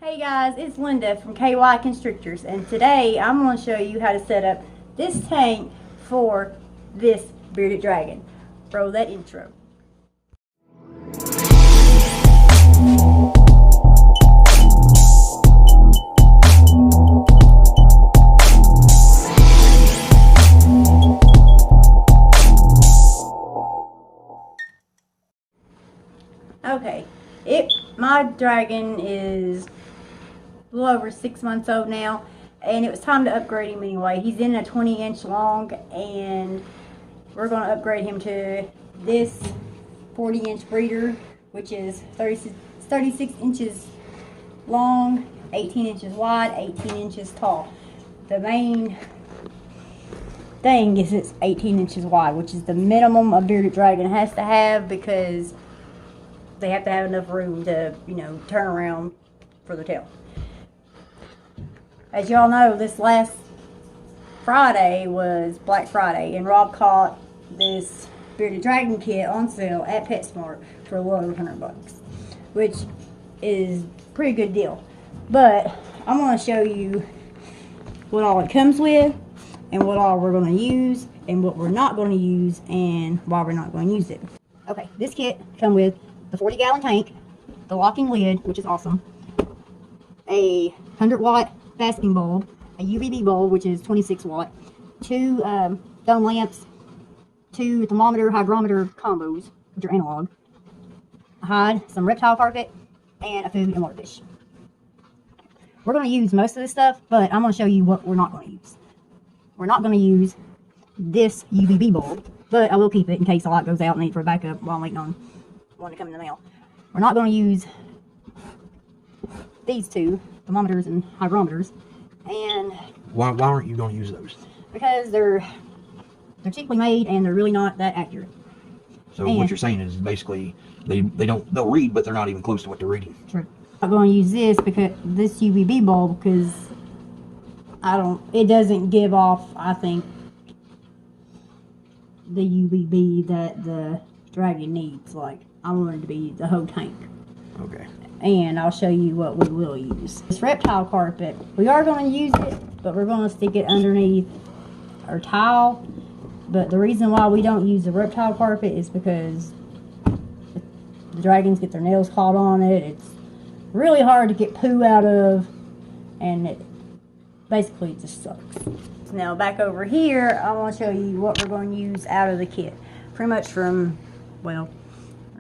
Hey guys, it's Linda from KY Constrictors, and today I'm going to show you how to set up this tank for this bearded dragon. Roll that intro. Okay, my dragon is a little over 6 months old now, and it was time to upgrade him anyway. He's in a 20-inch long, and we're going to upgrade him to this 40-inch breeder, which is 36 inches long, 18 inches wide, 18 inches tall. The main thing is it's 18 inches wide, which is the minimum a bearded dragon has to have, because they have to have enough room to, turn around for the tail. As y'all know, this last Friday was Black Friday, and Rob caught this bearded dragon kit on sale at PetSmart for a little over $100, which is a pretty good deal. But I'm going to show you what all it comes with, and what all we're going to use, and what we're not going to use, and why we're not going to use it. Okay, this kit comes with the 40-gallon tank, the locking lid, which is awesome, a 100-watt basking bulb, a UVB bulb, which is 26 watt, 2 dome lamps, 2 thermometer hygrometer combos, which are analog, a hide, some reptile carpet, and a food and water dish. We're going to use most of this stuff, but I'm going to show you what we're not going to use. We're not going to use this UVB bulb, but I will keep it in case the light goes out and I need for a backup while I'm waiting on one to come in the mail. We're not going to use these two thermometers and hygrometers. And why aren't you going to use those? Because they're cheaply made and they're really not that accurate. So what you're saying is basically they'll read, but they're not even close to what they're reading. True. I'm going to use this UVB bulb because it doesn't give off, I think, the UVB that the dragon needs. Like, I want it to be the whole tank. Okay. And I'll show you what we will use. This reptile carpet, we are going to use it, but we're going to stick it underneath our tile. But the reason why we don't use the reptile carpet is because the dragons get their nails caught on it. It's really hard to get poo out of, and it basically just sucks. Now back over here, I want to show you what we're going to use out of the kit. Pretty much from, well,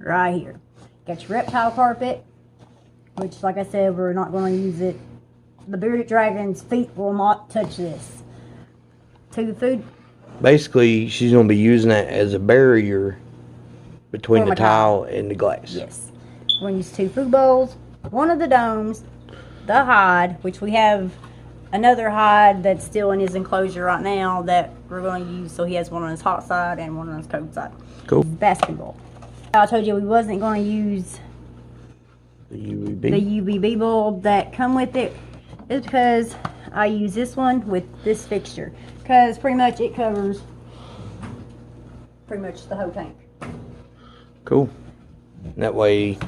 right here. Got your reptile carpet, which, like I said, we're not going to use it. The bearded dragon's feet will not touch this. 2 food. Basically, she's going to be using that as a barrier between the tile and the glass. Yes. We're going to use 2 food bowls, 1 of the domes, the hide, which we have another hide that's still in his enclosure right now that we're going to use, so he has one on his hot side and one on his cold side. Cool. Basketball. I told you we wasn't going to use the UVB bulb that come with it. It's because I use this one with this fixture, because pretty much it covers pretty much the whole tank. Cool. That way,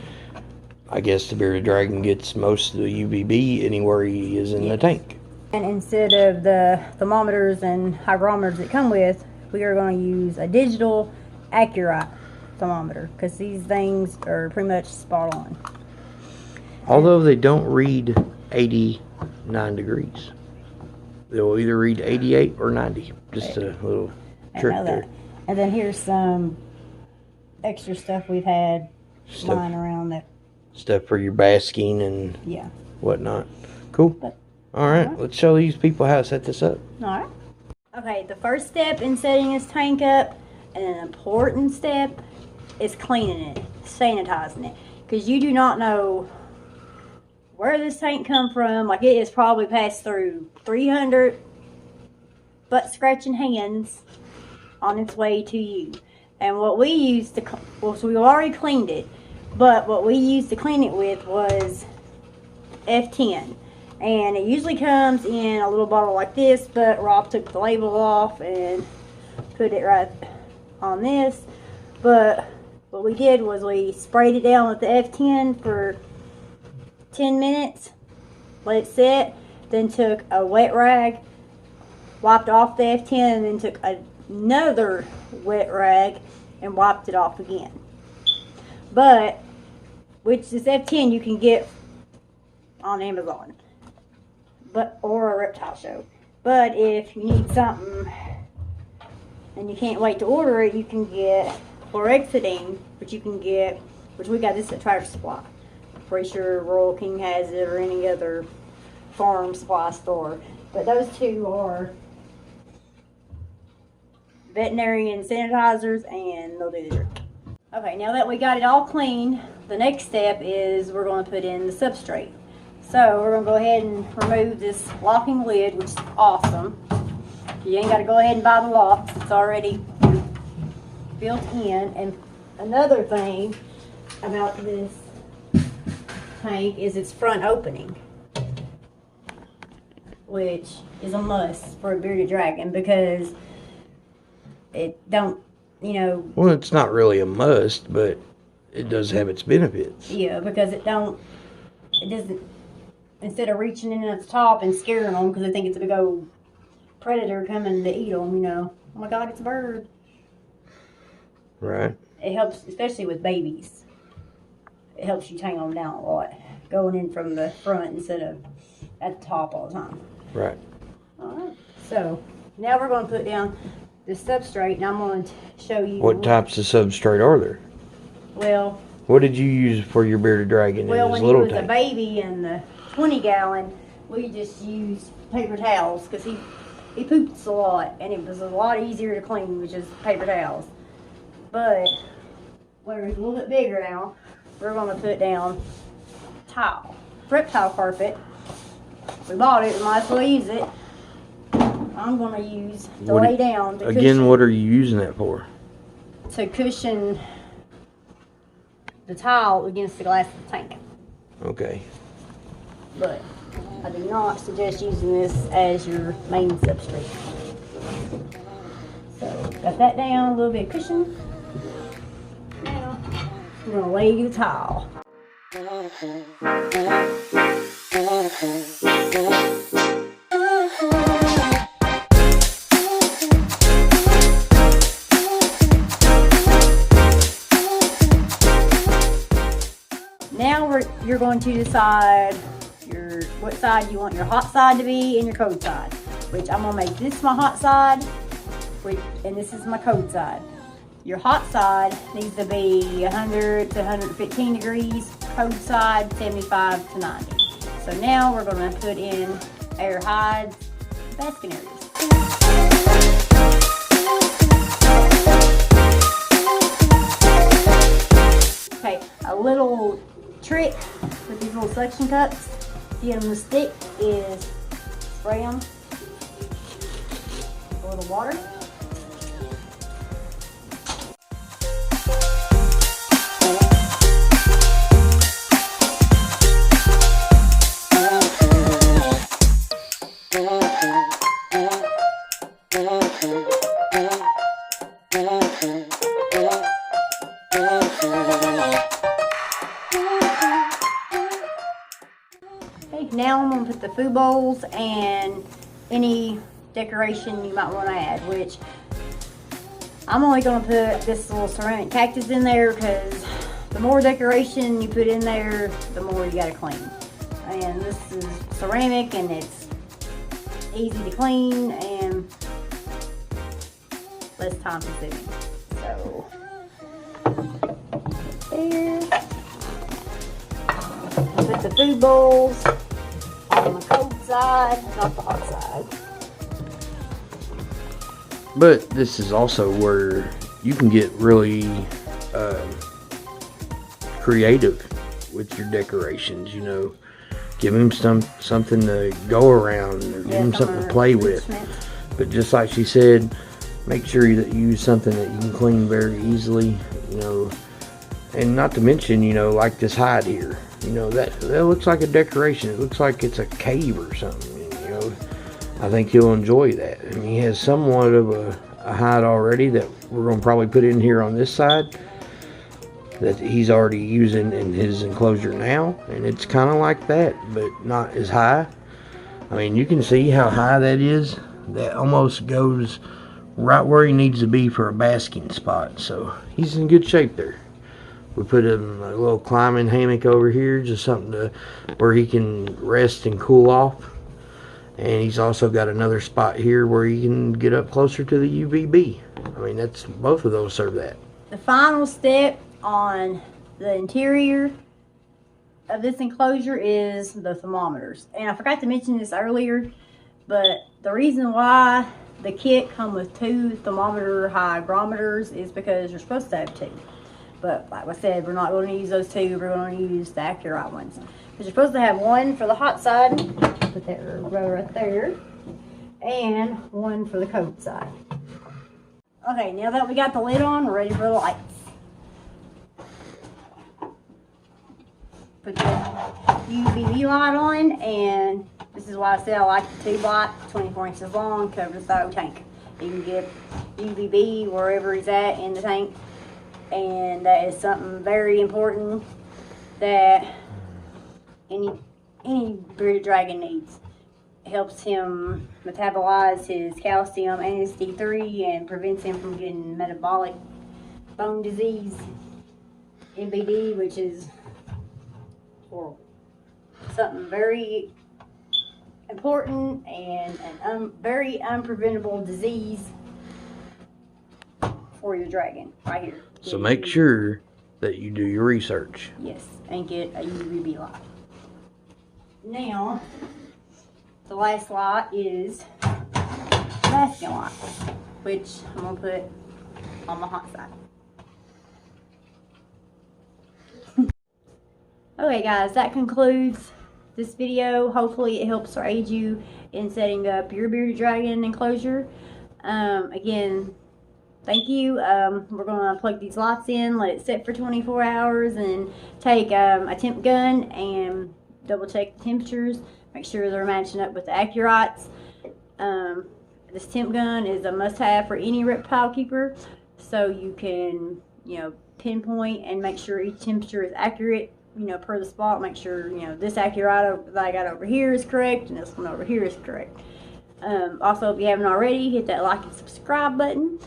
I guess the bearded dragon gets most of the UVB anywhere he is in the tank. And instead of the thermometers and hygrometers that come with, we are going to use a digital accurate thermometer, because these things are pretty much spot on. Although they don't read 89 degrees. They'll either read 88 or 90. Just a little trick there. And then here's some extra stuff we've had lying around that. Stuff for your basking and whatnot. Cool. Alright, let's show these people how to set this up. Alright. Okay, the first step in setting this tank up, and an important step, is cleaning it, sanitizing it. Because you do not know where this tank come from. Like, it has probably passed through 300 butt scratching hands on its way to you. And what we used to, so we already cleaned it, but what we used to clean it with was F10. And it usually comes in a little bottle like this, but Rob took the label off and put it right on this. But what we did was we sprayed it down with the F10 for 10 minutes, let it sit, then took a wet rag, wiped off the F10, and then took another wet rag and wiped it off again. But, which this F10 you can get on Amazon, or a reptile show. But if you need something and you can't wait to order it, you can get chlorhexidine, which we got this at Tractor Supply. Pretty sure Royal King has it, or any other farm supply store. But those two are veterinarian sanitizers, and they'll do the trick. Okay, now that we got it all clean, the next step is we're going to put in the substrate. So we're going to go ahead and remove this locking lid, which is awesome. You ain't got to go ahead and buy the locks. It's already built in. And another thing about this tank is its front opening, which is a must for a bearded dragon, because it don't, you know... Well, it's not really a must, but it does have its benefits. Yeah, because it doesn't... Instead of reaching in at the top and scaring them because they think it's a big old predator coming to eat them, you know. Oh my God, it's a bird. Right. It helps, especially with babies. It helps you tame them down a lot. Going in from the front instead of at the top all the time. Right. Alright. So, now we're going to put down the substrate, and I'm going to show you... What types of substrate are there? Well... What did you use for your bearded dragon in his little tank? When he was a baby in the 20-gallon, we just used paper towels, because he poops a lot, and it was a lot easier to clean with just paper towels. But where it's a little bit bigger now, we're going to put down tile, reptile carpet. We bought it, we might as well use it. I'm going to use to lay down. To again, cushion, what are you using that for? To cushion the tile against the glass of the tank. Okay. But I do not suggest using this as your main substrate. So, got that down, a little bit of cushion. Now, I'm going to lay the tile. Now you're going to decide what side you want your hot side to be and your cold side. Which I'm going to make this my hot side, and this is my cold side. Your hot side needs to be 100 to 115 degrees, cold side 75 to 90. So now we're going to put in air hides, basking areas. Okay, a little trick with these little suction cups to get them to stick is spray them with a little water. Now I'm going to put the food bowls and any decoration you might want to add, which I'm only going to put this little ceramic cactus in there because the more decoration you put in there, the more you got to clean. And this is ceramic and it's easy to clean and less time consuming. So, there. Put the food bowls on the cold side, not the hot side. But this is also where you can get really creative with your decorations, you know. Give him something to go around, or give him something to play with. But just like she said, make sure that you use something that you can clean very easily, you know. And not to mention, you know, like this hide here. You know, that looks like a decoration. It looks like it's a cave or something, you know. I think he'll enjoy that. I mean, he has somewhat of a hide already that we're going to probably put in here on this side. that he's already using in his enclosure now, and it's kind of like that, but not as high. I mean, you can see how high that is. That almost goes right where he needs to be for a basking spot, so he's in good shape there. We put him a little climbing hammock over here, just something to where he can rest and cool off. And he's also got another spot here where he can get up closer to the UVB. I mean, that's both of those serve that. The final step on the interior of this enclosure is the thermometers. And I forgot to mention this earlier, but the reason why the kit comes with 2 thermometer hygrometers is because you're supposed to have 2. But like I said, we're not going to use those 2. We're going to use the accurate ones. Because you're supposed to have one for the hot side. Put that right there. And one for the cold side. Okay, now that we got the lid on, we're ready for the lights. Put the UVB light on, and this is why I said I like the tube light, 24 inches long, covers the whole tank. You can get UVB wherever he's at in the tank, and that is something very important that any bearded dragon needs. It helps him metabolize his calcium and his D3 and prevents him from getting metabolic bone disease, MBD, which is horrible. Something very important and a very unpreventable disease for your dragon right here. So make sure that you do your research. Yes, and get a UVB light. Now, the last light is basking light, which I'm going to put on the hot side. Okay guys, that concludes this video. Hopefully it helps or aids you in setting up your bearded dragon enclosure. Again, thank you. We're going to plug these lights in, let it set for 24 hours, and take a temp gun and double check the temperatures. Make sure they're matching up with the accurates. This temp gun is a must-have for any reptile keeper, so you can, pinpoint and make sure each temperature is accurate, per the spot. Make sure, this accurate that I got over here is correct, and this one over here is correct. Also, if you haven't already, hit that like and subscribe button.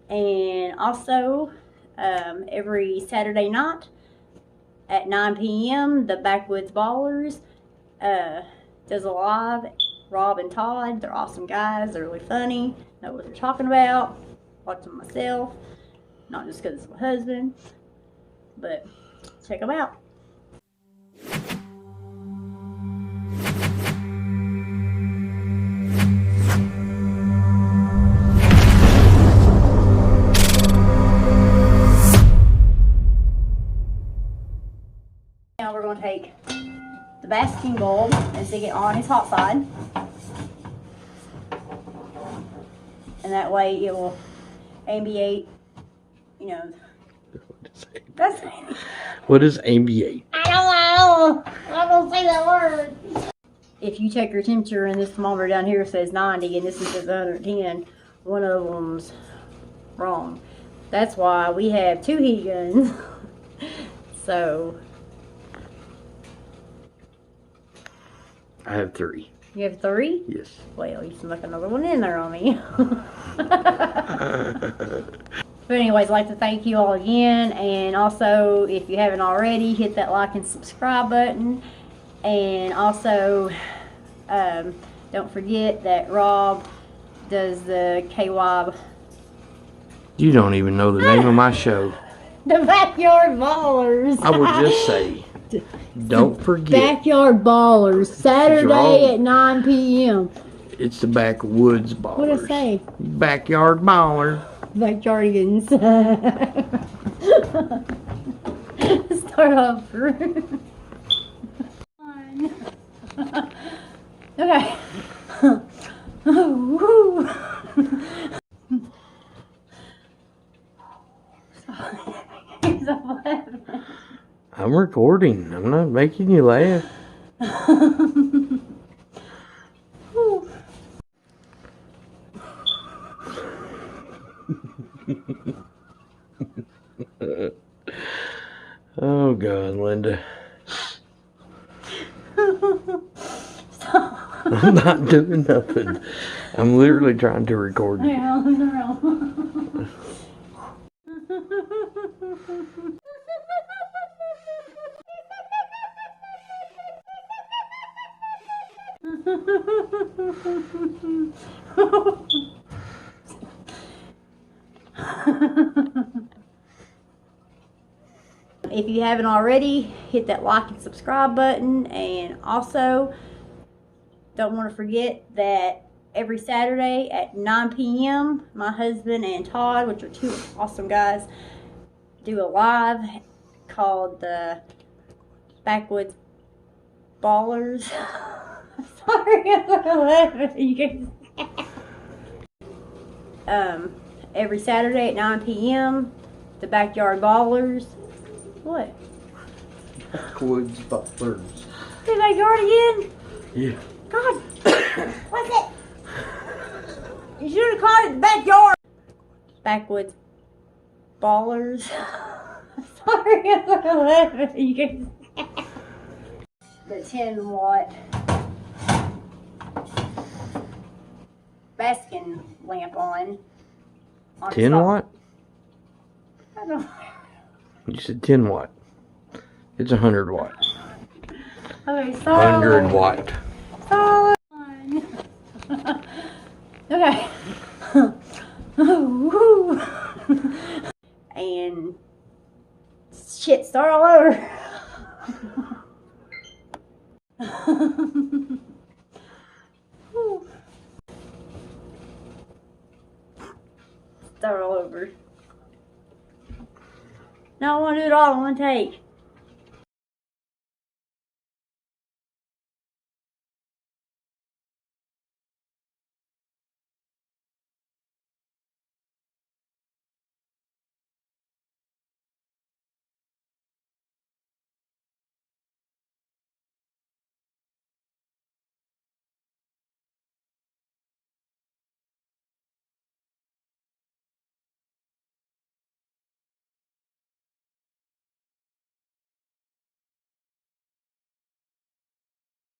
And also, every Saturday night at 9 p.m., the Backwoods Ballers does a live. Rob and Todd, they're awesome guys. They're really funny, know what they're talking about. Watch them myself, not just because it's my husband, but check them out. Now we're going to take the basking bulb and stick it on his hot side. And that way it will ambiate, That's what is ambiate? I don't know. I don't say that word. If you check your temperature and this thermometer down here says 90 and this one says 110, one of them's wrong. That's why we have 2 heat guns. So I have 3. you have 3? Yes. Well, you snuck another one in there on me. But anyways, I'd like to thank you all again, and also if you haven't already, hit that like and subscribe button. And also don't forget that Rob does the KY. You don't even know the name of my show. The Backyard Ballers. I would just say, don't forget. Backyard Ballers, Saturday at 9 p.m. It's the Backwoods Ballers. What'd I say? Backyard Baller. Backyardigans. Start over. Okay. I'm recording. I'm not making you laugh. Oh God, Linda. I'm not doing nothing. I'm literally trying to record you. Yeah, no. If you haven't already, hit that like and subscribe button, and also don't want to forget that every Saturday at 9 p.m. my husband and Todd, which are two awesome guys, do a live called the Backwoods Ballers. Sorry, I'm laughing. You guys. Every Saturday at 9 p.m. the Backyard Ballers. What? Backwoods Ballers. The backyard again? Yeah. God, what's it? You should have called it the backyard. Backwoods Ballers. Sorry, I'm laughing. You guys. The 10-watt basking lamp on 10 watt? I don't know. You said 10 watt. It's 100 watt. Okay, 100 watt. Solid. Okay. And shit, start all over. Start all over. No, I want to do it all in one take.